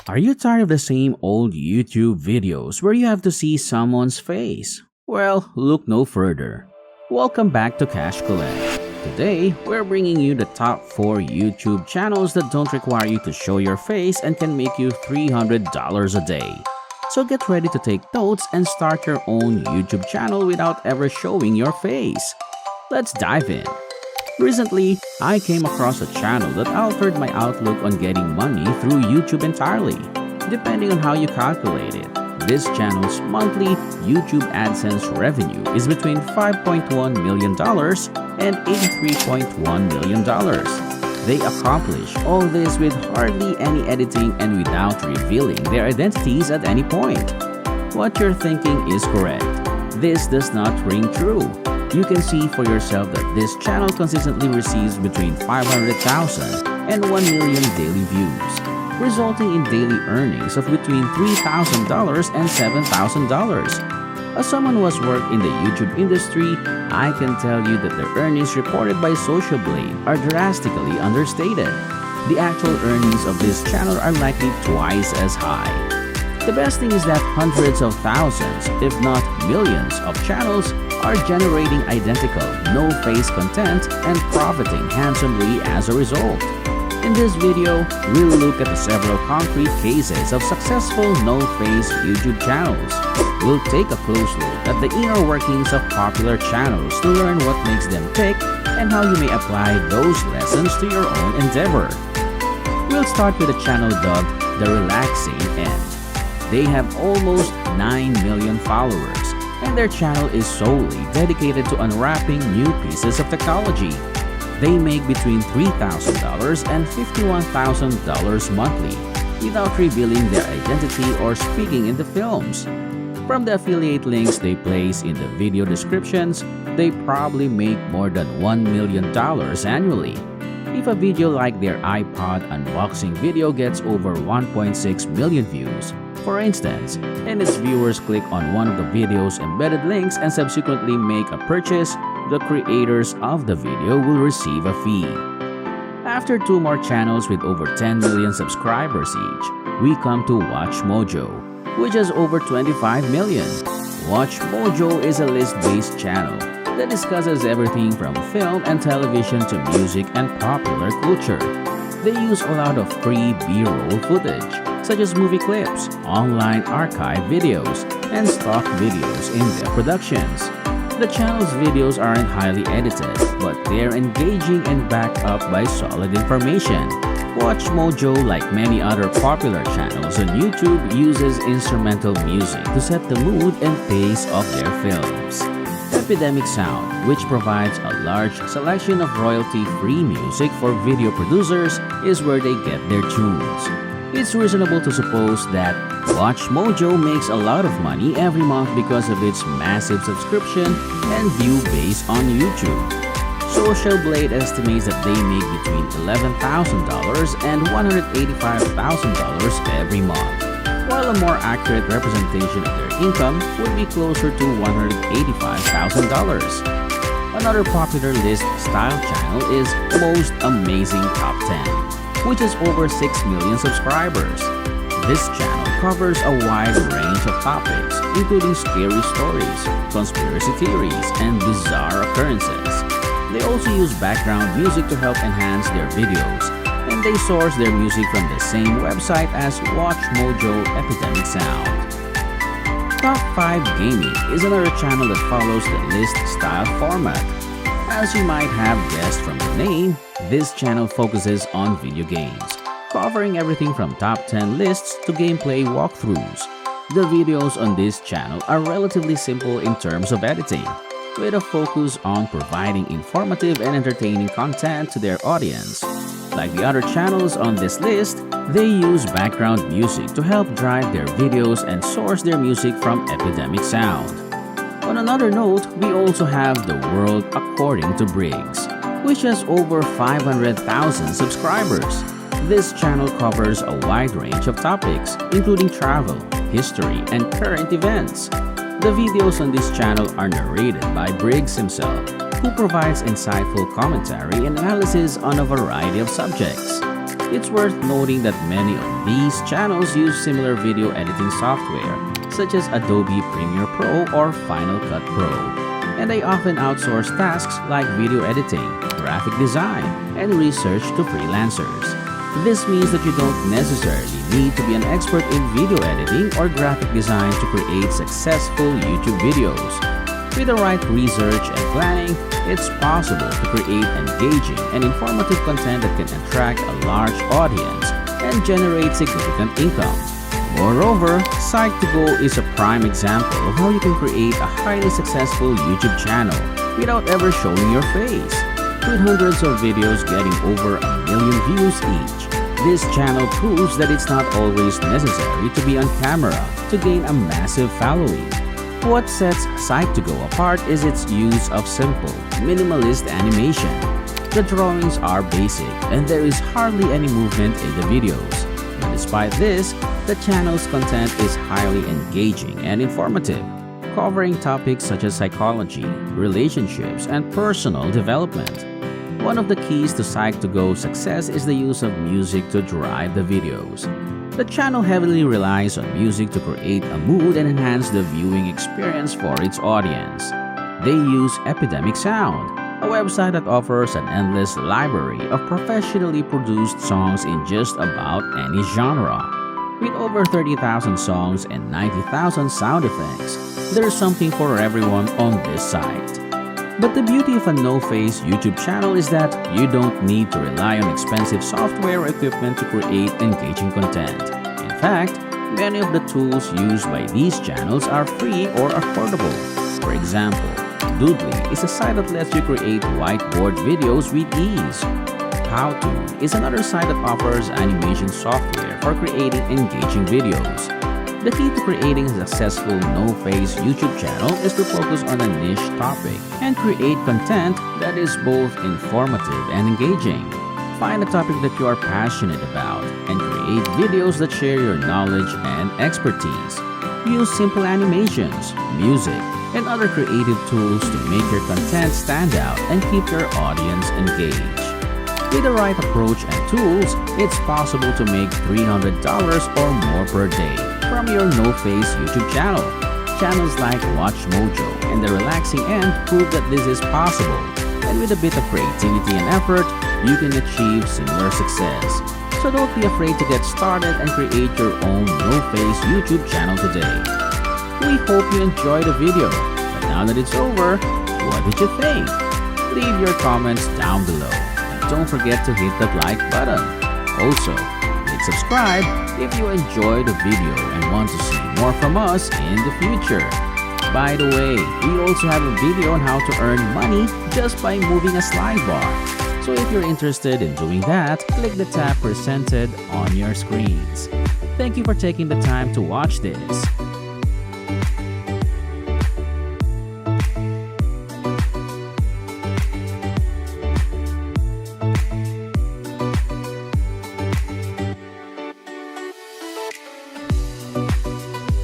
Are you tired of the same old YouTube videos where you have to see someone's face? Well, look no further. Welcome back to Cash Collect. Today, we're bringing you the top 4 YouTube channels that don't require you to show your face and can make you $300 a day. So get ready to take notes and start your own YouTube channel without ever showing your face. Let's dive in. Recently, I came across a channel that altered my outlook on getting money through YouTube entirely, depending on how you calculate it. This channel's monthly YouTube AdSense revenue is between $5.1 million and $83.1 million. They accomplish all this with hardly any editing and without revealing their identities at any point. What you're thinking is correct. This does not ring true. You can see for yourself that this channel consistently receives between 500,000 and 1 million daily views, resulting in daily earnings of between $3,000 and $7,000. As someone who has worked in the YouTube industry, I can tell you that the earnings reported by Social Blade are drastically understated. The actual earnings of this channel are likely twice as high. The best thing is that hundreds of thousands, if not millions, of channels are generating identical, no-face content and profiting handsomely as a result. In this video, we'll look at the several concrete cases of successful no-face YouTube channels. We'll take a close look at the inner workings of popular channels to learn what makes them tick and how you may apply those lessons to your own endeavor. We'll start with a channel dubbed The Relaxing End. They have almost 9 million followers, and their channel is solely dedicated to unwrapping new pieces of technology. They make between $3,000 and $51,000 monthly without revealing their identity or speaking in the films. From the affiliate links they place in the video descriptions, they probably make more than $1 million annually. If a video like their iPod unboxing video gets over 1.6 million views, for instance, and its viewers click on one of the video's embedded links and subsequently make a purchase, the creators of the video will receive a fee. After 2 more channels with over 10 million subscribers each, we come to Watch Mojo, which has over 25 million. Watch Mojo is a list-based channel that discusses everything from film and television to music and popular culture. They use a lot of free B-roll footage, such as movie clips, online archive videos, and stock videos in their productions. The channel's videos aren't highly edited, but they're engaging and backed up by solid information. Watch Mojo, like many other popular channels on YouTube, uses instrumental music to set the mood and pace of their films. Epidemic Sound, which provides a large selection of royalty-free music for video producers, is where they get their tunes. It's reasonable to suppose that Watch Mojo makes a lot of money every month because of its massive subscription and view base on YouTube. Social Blade estimates that they make between $11,000 and $185,000 every month, while a more accurate representation of their income would be closer to $185,000. Another popular list style channel is Most Amazing Top 10, which has over 6 million subscribers. This channel covers a wide range of topics, including scary stories, conspiracy theories, and bizarre occurrences. They also use background music to help enhance their videos, and they source their music from the same website as Watch Mojo Epidemic Sound. Top 5 Gaming is another channel that follows the list-style format. As you might have guessed from the name, this channel focuses on video games, covering everything from top 10 lists to gameplay walkthroughs. The videos on this channel are relatively simple in terms of editing, with a focus on providing informative and entertaining content to their audience. Like the other channels on this list, they use background music to help drive their videos and source their music from Epidemic Sound. On another note, we also have The World According to Briggs, which has over 500,000 subscribers. This channel covers a wide range of topics, including travel, history, and current events. The videos on this channel are narrated by Briggs himself, who provides insightful commentary and analysis on a variety of subjects. It's worth noting that many of these channels use similar video editing software, such as Adobe Premiere Pro or Final Cut Pro, and they often outsource tasks like video editing, graphic design, and research to freelancers. This means that you don't necessarily need to be an expert in video editing or graphic design to create successful YouTube videos. With the right research and planning, it's possible to create engaging and informative content that can attract a large audience and generate significant income. Moreover, Psych2Go is a prime example of how you can create a highly successful YouTube channel without ever showing your face. With hundreds of videos getting over 1 million views each, this channel proves that it's not always necessary to be on camera to gain a massive following. What sets Psych2Go apart is its use of simple, minimalist animation. The drawings are basic and there is hardly any movement in the videos. But despite this, the channel's content is highly engaging and informative, covering topics such as psychology, relationships, and personal development. One of the keys to Psych2Go's success is the use of music to drive the videos. The channel heavily relies on music to create a mood and enhance the viewing experience for its audience. They use Epidemic Sound, a website that offers an endless library of professionally produced songs in just about any genre. With over 30,000 songs and 90,000 sound effects, there's something for everyone on this site. But the beauty of a no-face YouTube channel is that you don't need to rely on expensive software or equipment to create engaging content. In fact, many of the tools used by these channels are free or affordable. For example, Doodly is a site that lets you create whiteboard videos with ease. HowTo is another site that offers animation software for creating engaging videos. The key to creating a successful no-face YouTube channel is to focus on a niche topic and create content that is both informative and engaging. Find a topic that you are passionate about and create videos that share your knowledge and expertise. Use simple animations, music, and other creative tools to make your content stand out and keep your audience engaged. With the right approach and tools, it's possible to make $300 or more per day from your no-face YouTube channel. Channels like Watch Mojo and The Relaxing End prove that this is possible, and with a bit of creativity and effort, you can achieve similar success. So don't be afraid to get started and create your own no-face YouTube channel today. We hope you enjoyed the video, but now that it's over, what did you think? Leave your comments down below. Don't forget to hit that like button. Also, hit subscribe if you enjoyed the video and want to see more from us in the future. By the way, we also have a video on how to earn money just by moving a slide bar. So if you're interested in doing that, click the tab presented on your screens. Thank you for taking the time to watch this.